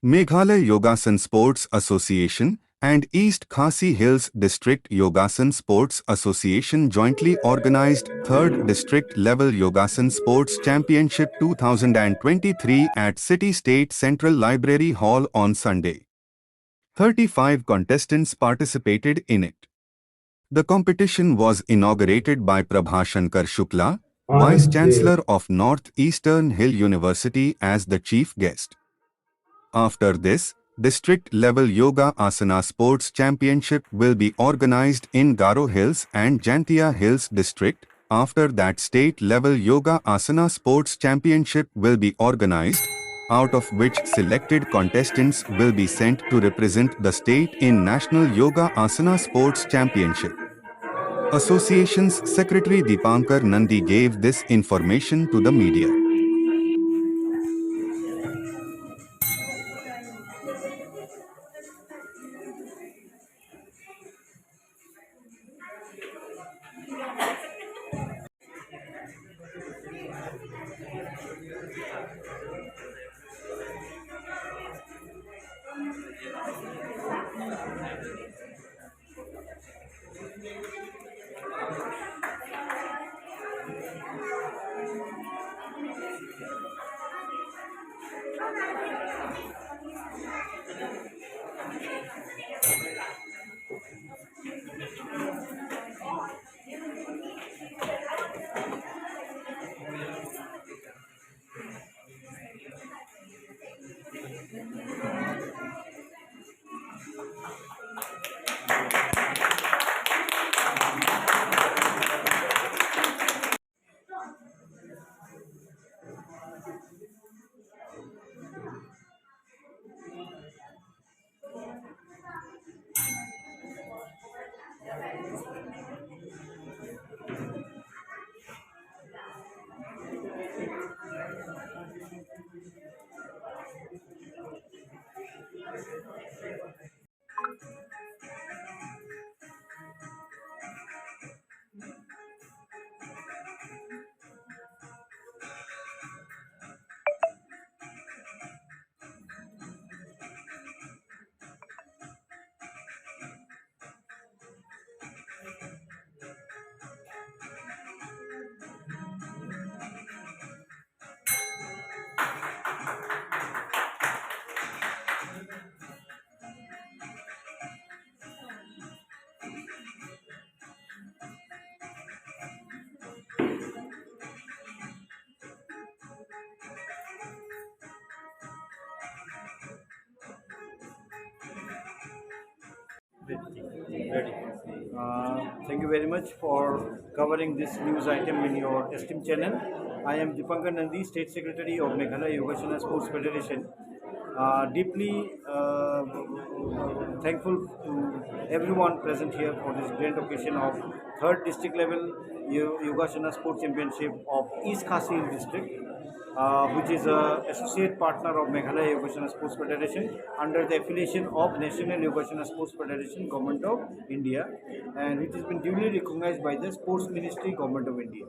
Meghalaya Yogaasan Sports Association and East Khasi Hills District Yogaasan Sports Association jointly organized 3rd District Level Yogaasan Sports Championship 2023 at City State Central Library Hall on Sunday. 35 contestants participated in it. The competition was inaugurated by Prabha Shankar Shukla, Vice Chancellor of Northeastern Hill University, as the chief guest. After this, district-level Yoga Asana Sports Championship will be organized in Garo Hills and Jaintia Hills district. After that, state-level Yoga Asana Sports Championship will be organized, out of which selected contestants will be sent to represent the state in National Yoga Asana Sports Championship. Association's Secretary Deepankar Nandi gave this information to the media. Ready. Thank you very much for covering this news item in your esteemed channel. I am Deepankar Nandi, State Secretary of Meghalaya Yoga Asana Sports Federation. Deeply thankful to everyone present here for this grand occasion of 3rd District Level Yoga Asana Sports Championship of East Khasi District, which is an associate partner of Meghalaya Yoga Asana Sports Federation under the affiliation of National Yoga Asana Sports Federation, Government of India, and which has been duly recognized by the Sports Ministry, Government of India.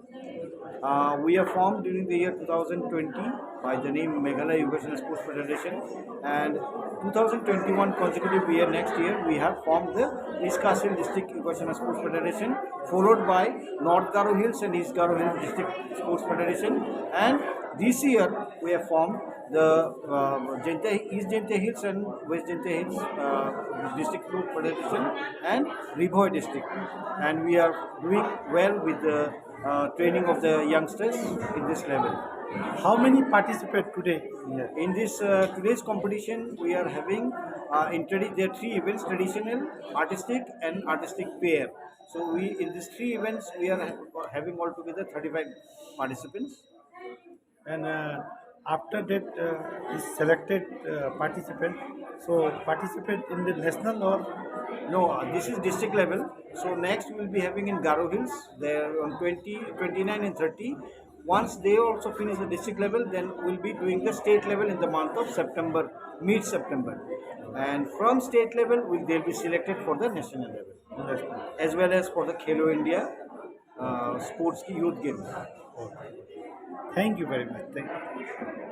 We are formed during the year 2020 by the name Meghalaya Yoga Asana Sports Federation, and 2021 consecutive year, next year, we have formed the East Khasi District Yoga Asana Sports Federation, followed by North Garo Hills and East Garo Hills District Sports Federation, and this year we have formed the East Jaintia Hills and West Jaintia Hills District Sports Federation and Ribhoy District, and we are doing well with the training of the youngsters in this level. How many participate today? In this today's competition, we are having there are three events: traditional, artistic, and artistic pair. So we in these three events we are having altogether 35 participants. And after that is selected participant. So participate in the national or No, this is district level. So next we will be having in Garo Hills. There on 20, 29 and 30. Once they also finish the district level, then we'll be doing the state level in the month of September, mid-September. And from state level, they'll be selected for the national level, as well as for the Khelo India sports ki youth games. thank you very much. Thank you.